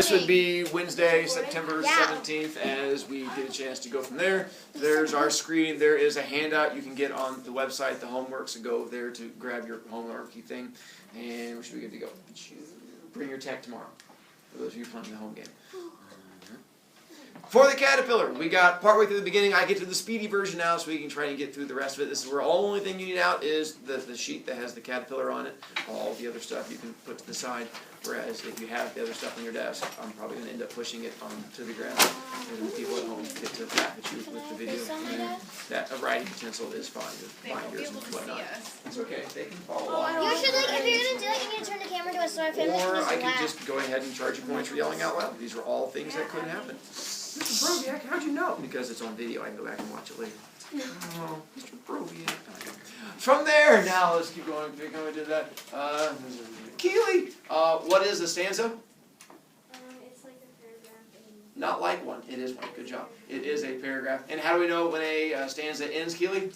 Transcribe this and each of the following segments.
This would be Wednesday, September 17th, as we get a chance to go from there. There's our screen. There is a handout you can get on the website, the homework, so go over there to grab your homework thing, and we should be good to go. Bring your tech tomorrow, for those of you playing the home game. For the Caterpillar, we got partway through the beginning. I get to the speedy version now, so we can try and get through the rest of it. This is where all the only thing you need out is the sheet that has the Caterpillar on it. All the other stuff you can put to the side. Whereas if you have the other stuff on your desk, I'm probably going to end up pushing it onto the ground. And the people at home get to laugh at you with the video. And that a writing utensil is fine with binders and whatnot. It's okay. They can follow along. You should, like, if you're going to do it, you need to turn the camera to us so our family can Or just I could laugh. just go ahead and charge you points for yelling out loud. These are all things that could happen. Mr. Brovicast, how'd you know? Because it's on video. I can go back and watch it later. Oh, Mr. Brovicast. From there, now let's keep going. We're going to that. Keely, what is a stanza? It's like a paragraph. Not like one. It is one. Good job. It is a paragraph. And how do we know when a stanza ends, Keely?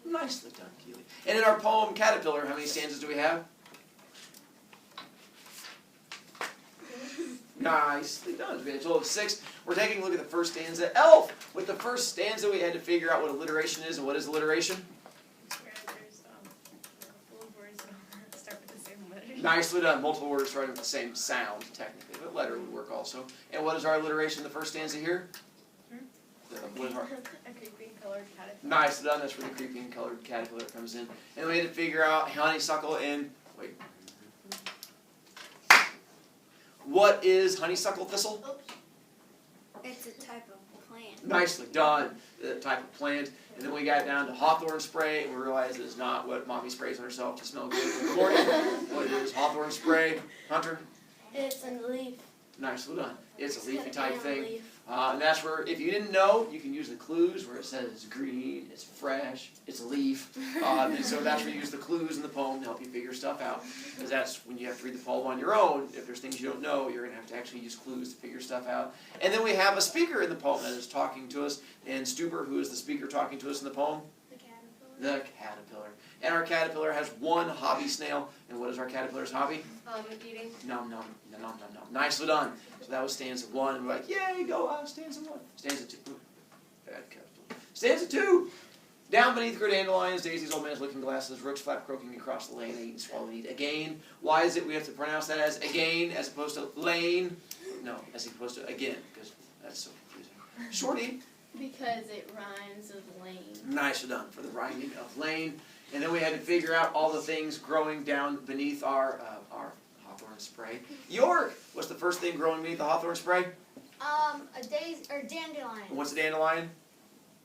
Nicely done, Keely. And in our poem, Caterpillar, how many stanzas do we have? Nicely done. We had a total of 6. We're taking a look at the first stanza. Elf! With the first stanza, we had to figure out what alliteration is. And what is alliteration? It's where there's full of words that start with the same letter. Nicely done. Multiple words starting with the same sound, technically. But letter would work also. And what is our alliteration in the first stanza here? What is our... A creeping colored caterpillar. Nicely done. That's where the creeping colored caterpillar comes in. And we had to figure out honeysuckle and... Wait. What is honeysuckle thistle? It's a type of plant. Nicely done. The type of plant. And then we got down to hawthorn spray, and we realized it's not what mommy sprays on herself to smell good in the morning. What it is, hawthorn spray. Hunter? It's a leaf. Nicely done. It's a leafy type thing. And that's where, if you didn't know, you can use the clues where it says it's green, it's fresh, it's a leaf. And so that's where you use the clues in the poem to help you figure stuff out. Because that's when you have to read the poem on your own. If there's things you don't know, you're going to have to actually use clues to figure stuff out. And then we have a speaker in the poem that is talking to us. And Stuber, who is the speaker talking to us in the poem? The caterpillar. The caterpillar. And our caterpillar has one hobby snail. And what is our caterpillar's hobby? Eating. Nom, nom, nom, nom, nom. Nicely done. So that was stanza 1. And we're like, yay, go on, stanza 1. Stanza 2. Ooh, bad caterpillar. Stanza 2. Down beneath her dandelions, daisies, old man's looking glasses, rooks flap croaking across the lane, they eat and swallow and eat again. Why is it we have to pronounce that as again as opposed to lane? No, as opposed to again, because that's so confusing. Shorty. Because it rhymes with lane. Nicely done for the rhyming of lane. And then we had to figure out all the things growing down beneath our hawthorn spray. York! What's the first thing growing beneath the hawthorn spray? A daisy or dandelion. What's a dandelion?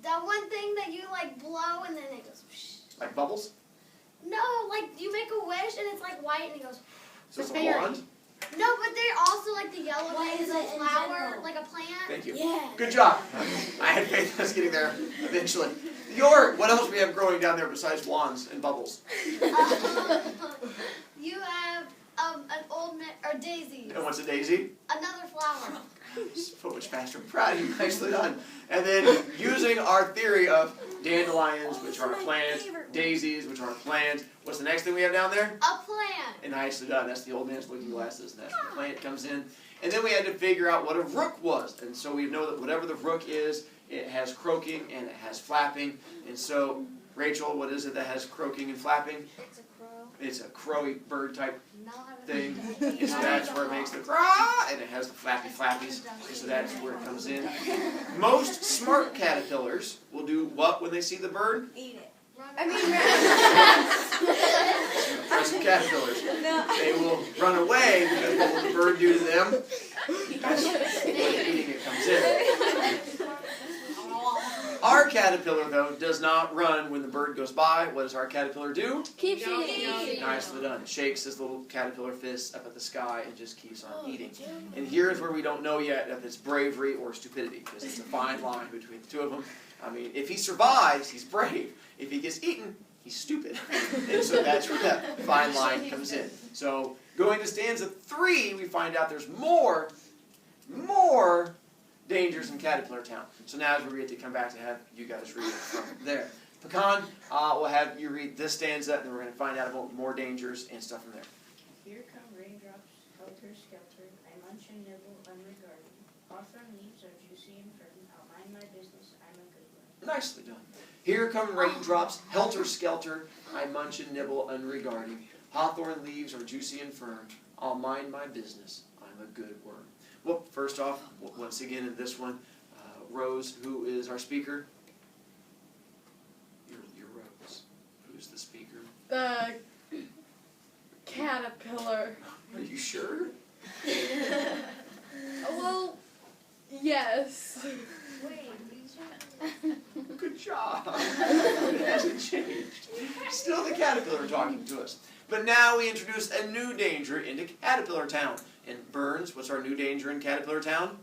That one thing that you like blow and then it goes. Whoosh. Like bubbles? No, like you make a wish and it's like white and it goes. So it's a berry. wand? No, but they're also like the yellow What thing is is a it in flower, general? like a plant. Thank you. Yeah. Good job. I had faith I was getting there eventually. York! What else do we have growing down there besides wands and bubbles? You have an old or daisy. And what's a daisy? Another flower. So much faster. I'm proud of you. Nicely done. And then using our theory of dandelions, which are a plant, daisies, which are a plant. What's the next thing we have down there? A plant. And nicely done. That's the old man's looking glasses. And that's where the plant comes in. And then we had to figure out what a rook was. And so we know that whatever the rook is, it has croaking and it has flapping. And so, Rachel, what is it that has croaking and flapping? It's a crow. It's a crowy bird type Not thing. And so that's where it makes the craw, and it has the flappy flappies. And so that's where it comes in. Most smart caterpillars will do what when they see the bird? Eat it. I mean, Some caterpillars. They will run away because what will the bird do to them? That's where eating it comes in. Our caterpillar, though, does not run when the bird goes by. What does our caterpillar do? Keep eating. Nicely done. It shakes his little caterpillar fist up at the sky and just keeps on eating. And here's where we don't know yet if it's bravery or stupidity, because it's a fine line between the two of them. I mean, if he survives, he's brave. If he gets eaten, he's stupid. And so that's where that fine line comes in. So going to stanza 3, we find out there's more dangers in Caterpillar Town. So now is where we get to come back to have you guys read it from there. Pecan, we'll have you read this stanza, and then we're going to find out about more dangers and stuff from there. Here come rain raindrops, helter-skelter, I munch and nibble unregarding. Hawthorn leaves are juicy and firm, I'll mind my business, I'm a good one. Nicely done. Here come raindrops, helter-skelter, I munch and nibble unregarding. Hawthorn leaves are juicy and firm, I'll mind my business, I'm a good worm. Well, first off, once again in this one, Rose, who is our speaker? You're Rose. Who's the speaker? The caterpillar. Are you sure? Well, yes. Good job. It hasn't changed. Still the caterpillar talking to us. But now we introduce a new danger into Caterpillar Town. And Burns, what's our new danger in Caterpillar Town?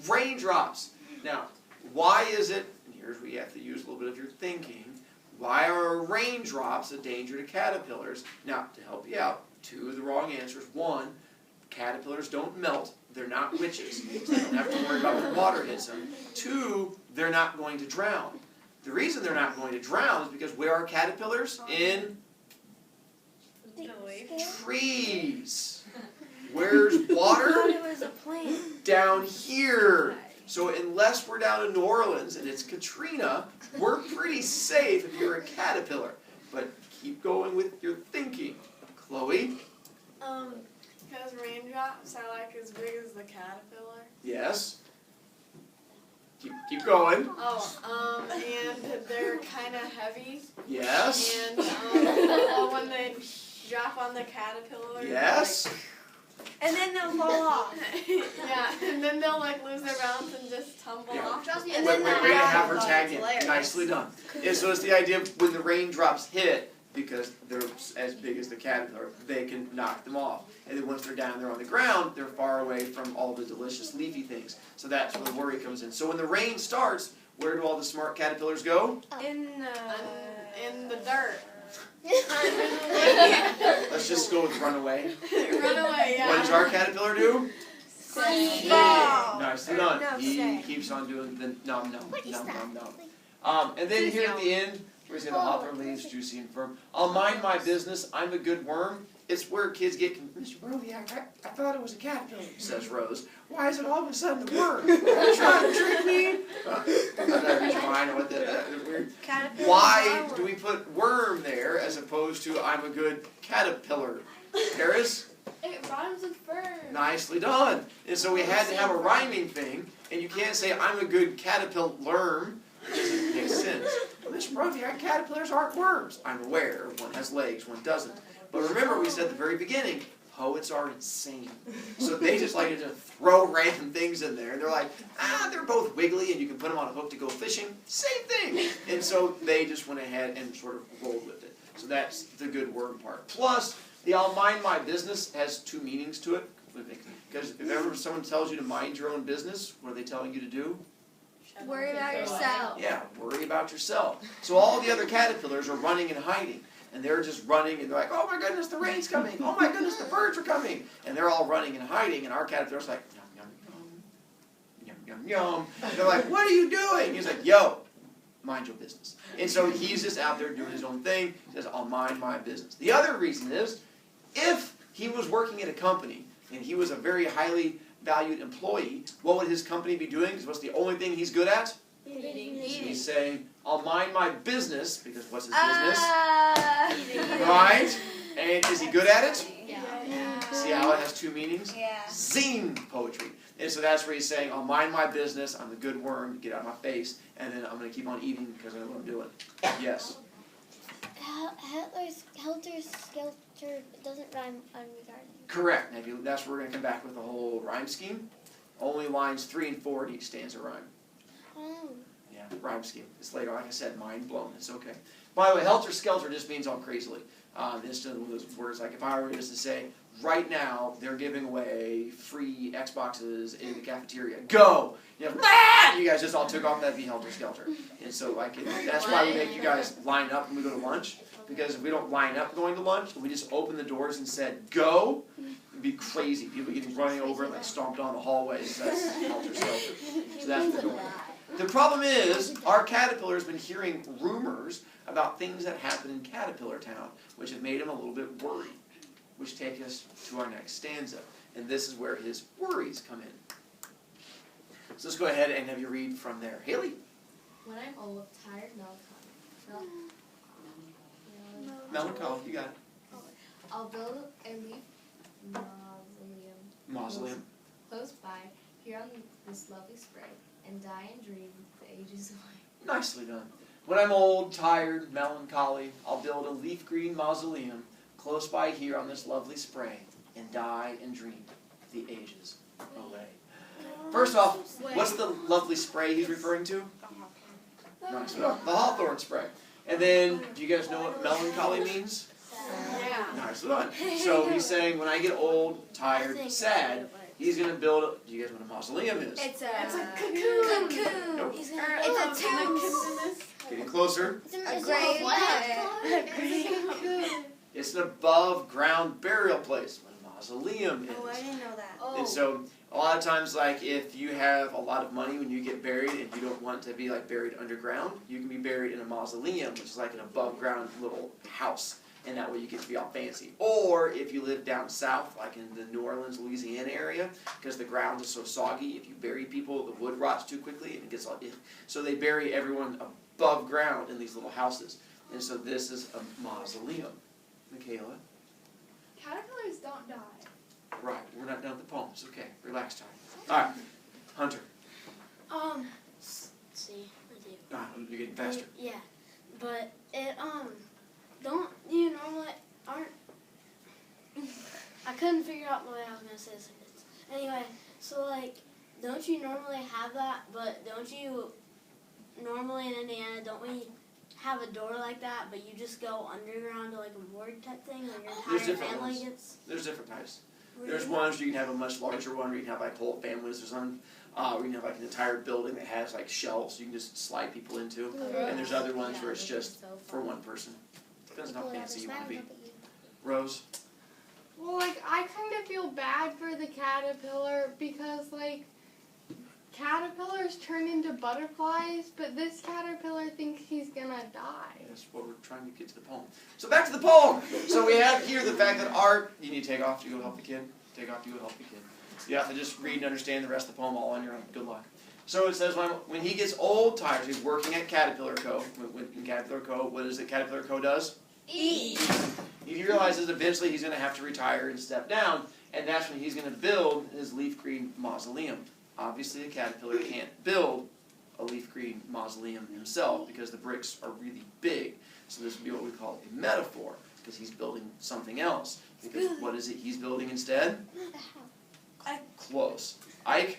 Raindrops. Now, why is it, and here's where you have to use a little bit of your thinking, why are raindrops a danger to caterpillars? Now, to help you out, two of the wrong answers. One, caterpillars don't melt. They're not witches. So they don't have to worry about when water hits them. Two, they're not going to drown. The reason they're not going to drown is because where are caterpillars? In trees. Where's water? It was a plant. Down here. So unless we're down in New Orleans and it's Katrina, we're pretty safe if you're a caterpillar. But keep going with your thinking. Chloe? Because raindrops are like as big as the caterpillar. Yes? Keep going. And they're kind of heavy. Yes? And when they drop on the caterpillar. Yes? And then they'll fall off. Yeah, and then they'll like lose their balance and just tumble Yeah. off. Wait, way to have her tag in. Nicely done. Yeah, so it's the idea of when the raindrops hit, because they're as big as the caterpillar, they can knock them off. And then once they're down there on the ground, they're far away from all the delicious leafy things. So that's where the worry comes in. So when the rain starts, where do all the smart caterpillars go? In the dirt. Let's just go with run away. Run away, yeah. What does our caterpillar do? Fall. Nicely done. No, He stay. keeps on doing the nom nom What is nom that? nom nom. And then here at the end, we say the hawthorn leaves, juicy and firm. I'll mind my business. I'm a good worm. It's where kids get Mr. Brovicast, I thought it was a caterpillar, says Rose. Why is it all of a sudden a worm? Are you trying to trick me? I know what that weird. Why do we put worm there as opposed to I'm a good caterpillar? Paris? It rhymes with fern. Nicely done. And so we had to have a rhyming thing, and you can't say I'm a good caterpillar. It doesn't make sense. Mr. Brovicast, caterpillars aren't worms. I'm aware. One has legs, one doesn't. But remember, we said at the very beginning, poets are insane. So they just like to just throw random things in there. And they're like, they're both wiggly, and you can put them on a hook to go fishing. Same thing. And so they just went ahead and sort of rolled with it. So that's the good worm part. Plus, the I'll mind my business has two meanings to it. Because if ever someone tells you to mind your own business, what are they telling you to do? Worry about yourself. Yeah, worry about yourself. So all the other caterpillars are running and hiding. And they're just running, and they're like, oh my goodness, the rain's coming. Oh my goodness, the birds are coming. And they're all running and hiding, and our caterpillar's like, yum, yum, yum, yum, yum, yum. And they're like, what are you doing? He's like, yo, mind your business. And so he's just out there doing his own thing. He says, I'll mind my business. The other reason is, if he was working at a company, and he was a very highly valued employee, what would his company be doing? Because what's the only thing he's good at? He's saying, I'll mind my business, because what's his business? Right? And is he good at it? Yeah. See how it has two meanings? Yeah. Zing poetry. And so that's where he's saying, I'll mind my business, I'm a good worm, get out of my face, and then I'm going to keep on eating because I know what I'm doing. Yes? Helter-skelter doesn't rhyme unregarding. Correct. Now, that's where we're going to come back with the whole rhyme scheme. Only lines 3 and 4 in each stanza rhyme. Oh. Yeah, rhyme scheme. It's later, like I said, mind blown. It's okay. By the way, helter-skelter just means all crazily. It's just one of those words, like if I were just to say, right now, they're giving away free Xboxes in the cafeteria. Go! You know, you guys just all took off, that'd be helter-skelter. And so that's why we make you guys line up when we go to lunch. Because if we don't line up going to lunch, and we just open the doors and said, go, it'd be crazy. People getting running over and like stomped on the hallways. That's helter-skelter. So that's what we're doing. The problem is, our caterpillar's been hearing rumors about things that happen in Caterpillar Town, which have made him a little bit worried. which take us to our next stanza. And this is where his worries come in. So let's go ahead and have you read from there. Haley? When I'm old, tired, Melancholy, you got it. I'll build a leaf Mausoleum. close by, here on this lovely spray, and die and dream the ages away. Nicely done. When I'm old, tired, melancholy, I'll build a leaf green mausoleum close by here on this lovely spray, and die and dream the ages away. First off, what's the lovely spray he's referring to? Nice. The hawthorn spray. And then, do you guys know what melancholy means? Yeah. Nice one. So he's saying, when I get old, tired, sad, he's going to build a... Do you guys know what a mausoleum is? It's a cocoon. Nope. It's a tomb. Getting closer. A grave. It's an above-ground burial place. What a mausoleum is. Oh, I didn't know that. And so, a lot of times, like, if you have a lot of money when you get buried and you don't want to be, like, buried underground, you can be buried in a mausoleum, which is like an above-ground little house. And that way you get to be all fancy. Or if you live down south, like in the New Orleans, Louisiana area, because the ground is so soggy, if you bury people, the wood rots too quickly and it gets all... So they bury everyone above ground in these little houses. And so this is a mausoleum. Michaela? Caterpillars don't die. Right, we're not done with the poem. It's okay. Relax time. Alright, Hunter. See, with you. You're getting faster. Yeah, but it, don't you normally, aren't, I couldn't figure out the way I was going to say this. Anyway, so, like, don't you normally have that, but don't you, normally in Indiana, don't we have a door like that, but you just go underground to, like, a morgue type thing, when your There's entire different family ones. gets... There's different types. There's ones where you can have a much larger one, where you can have like whole families or something. Where you can have like an entire building that has like shelves you can just slide people into. And there's other ones where it's just for one person. Depends on how fancy you want to be. Rose? Well, like, I kind of feel bad for the caterpillar because, like, caterpillars turn into butterflies, but this caterpillar thinks he's gonna die. That's what we're trying to get to the poem. So back to the poem. So we have here the fact that art, you need to take off to go help the kid. Take off to go help the kid. You have to just read and understand the rest of the poem all on your own. Good luck. So it says, when he gets old, tired, he's working at Caterpillar Co. In Caterpillar Co., what is it Caterpillar Co. does? Eat. He realizes eventually he's going to have to retire and step down, and that's when he's going to build his leaf green mausoleum. Obviously, a caterpillar can't build a leaf green mausoleum himself because the bricks are really big. So this would be what we call a metaphor, because he's building something else. Because what is it he's building instead? Close. Ike?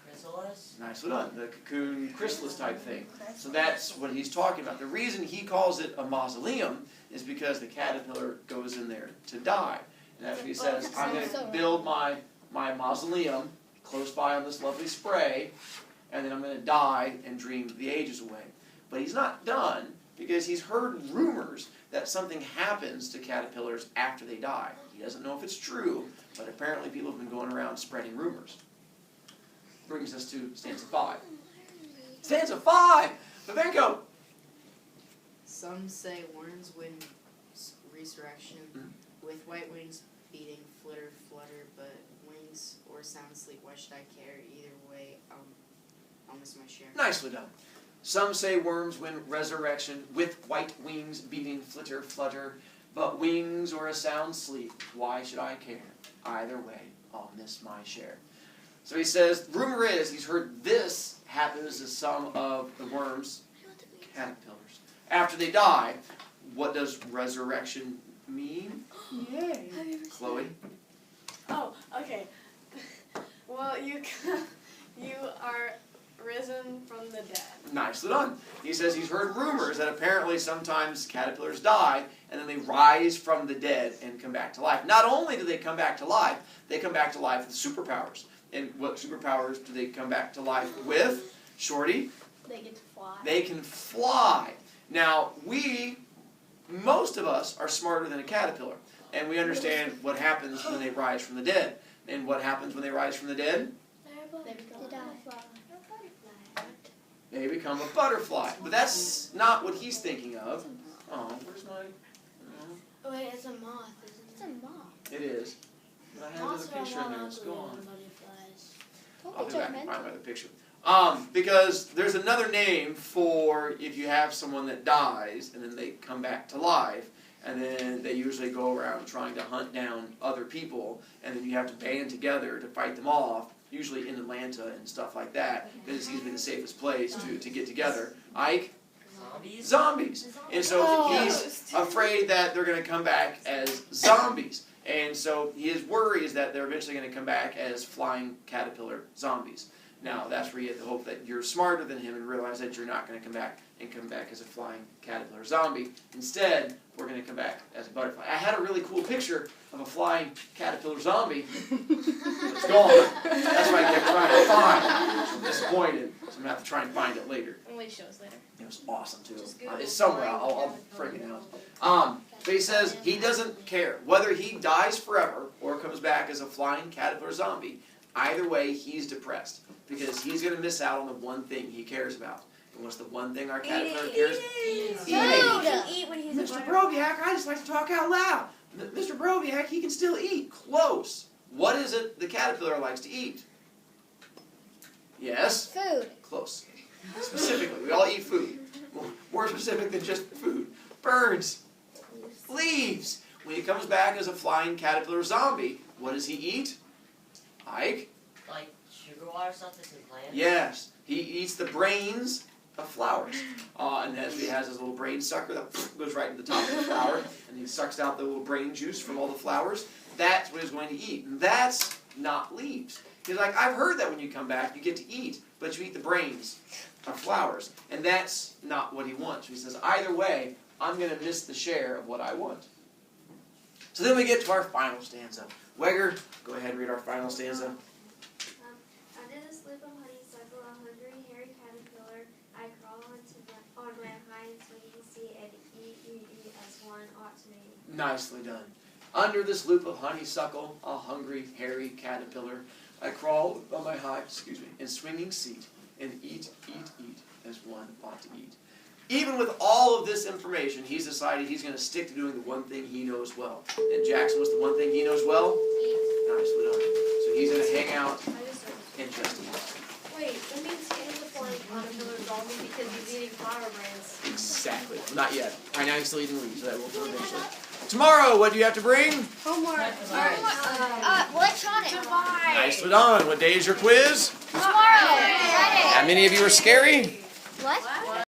Chrysalis? Nicely done. The cocoon chrysalis type thing. So that's what he's talking about. The reason he calls it a mausoleum is because the caterpillar goes in there to die. And that's what he says, I'm going to build my mausoleum close by on this lovely spray, and then I'm going to die and dream the ages away. But he's not done, because he's heard rumors that something happens to caterpillars after they die. He doesn't know if it's true, but apparently people have been going around spreading rumors. Brings us to stanza 5. Stanza 5! Babenko! Some say worms win resurrection with white wings beating flitter flutter, but wings or sound sleep, why should I care? Either way, I'll miss my share. Nicely done. Some say worms win resurrection with white wings beating flitter flutter, but wings or a sound sleep, why should I care? Either way, I'll miss my share. So he says, rumor is he's heard this happens to some of the worms, caterpillars. After they die, what does resurrection mean? Yay. Chloe? Oh, okay. Well, you are risen from the dead. Nicely done. He says he's heard rumors that apparently sometimes caterpillars die and then they rise from the dead and come back to life. Not only do they come back to life, they come back to life with superpowers. And what superpowers do they come back to life with? Shorty? They get to fly. They can fly. Now, most of us are smarter than a caterpillar. And we understand what happens when they rise from the dead. And what happens when they rise from the dead? They become a butterfly. But that's not what he's thinking of. Oh, where's my... Oh, wait, it's a moth, isn't it? It's a moth. It is. But I have another picture in there. Let's go on. I'll be back and find another picture. Because there's another name for if you have someone that dies and then they come back to life, and then they usually go around trying to hunt down other people, and then you have to band together to fight them off, usually in Atlanta and stuff like that, because it seems to be the safest place to get together. Ike? Zombies. And so he's afraid that they're going to come back as zombies. And so his worry is that they're eventually going to come back as flying caterpillar zombies. Now, that's where you have to hope that you're smarter than him and realize that you're not going to come back as a flying caterpillar zombie. Instead, we're going to come back as a butterfly. I had a really cool picture of a flying caterpillar zombie. It's gone. That's what I kept trying to find. I'm disappointed, so I'm going to have to try and find it later. Only show us later. It was awesome, too. Just Google It's somewhere. flying I'll freak it out. But he says he doesn't care. Whether he dies forever or comes back as a flying caterpillar zombie, either way, he's depressed. Because he's going to miss out on the one thing he cares about. And what's the one thing our caterpillar cares about? Eat when he's Mr. Brovicast, I just like to talk out loud. Mr. Brovicast, he can still eat. Close. What is it the caterpillar likes to eat? Yes? Food. Close. Specifically, we all eat food. More specific than just food. Birds. Leaves. When he comes back as a flying caterpillar zombie, what does he eat? Ike? Like sugar water stuff that's in plants? Yes. He eats the brains of flowers. And as he has his little brain sucker that goes right to the top of the flower, and he sucks out the little brain juice from all the flowers. That's what he's going to eat. And that's not leaves. He's like, I've heard that when you come back, you get to eat, but you eat the brains of flowers. And that's not what he wants. He says, either way, I'm going to miss the share of what I want. So then we get to our final stanza. Wegger, go ahead and read our final stanza. Under the sloop of honeysuckle, a hungry, hairy caterpillar, I crawl on my hind swinging seat and eat as one ought to be. Nicely done. Under this loop of honeysuckle, a hungry, hairy caterpillar, I crawl on my high, and swinging seat and eat as one ought to eat. Even with all of this information, he's decided he's going to stick to doing the one thing he knows well. And Jackson, what's the one thing he knows well? Nicely done. So he's going to hang out and just eat. Wait, that means he is a flying caterpillar zombie because he's eating flower brains. Exactly. Not yet. Right now he's still eating leaves, so that will come eventually. Tomorrow, what do you have to bring? Homework. Electronic. Nicely done. What day is your quiz? Tomorrow. Friday. How many of you are scary? What?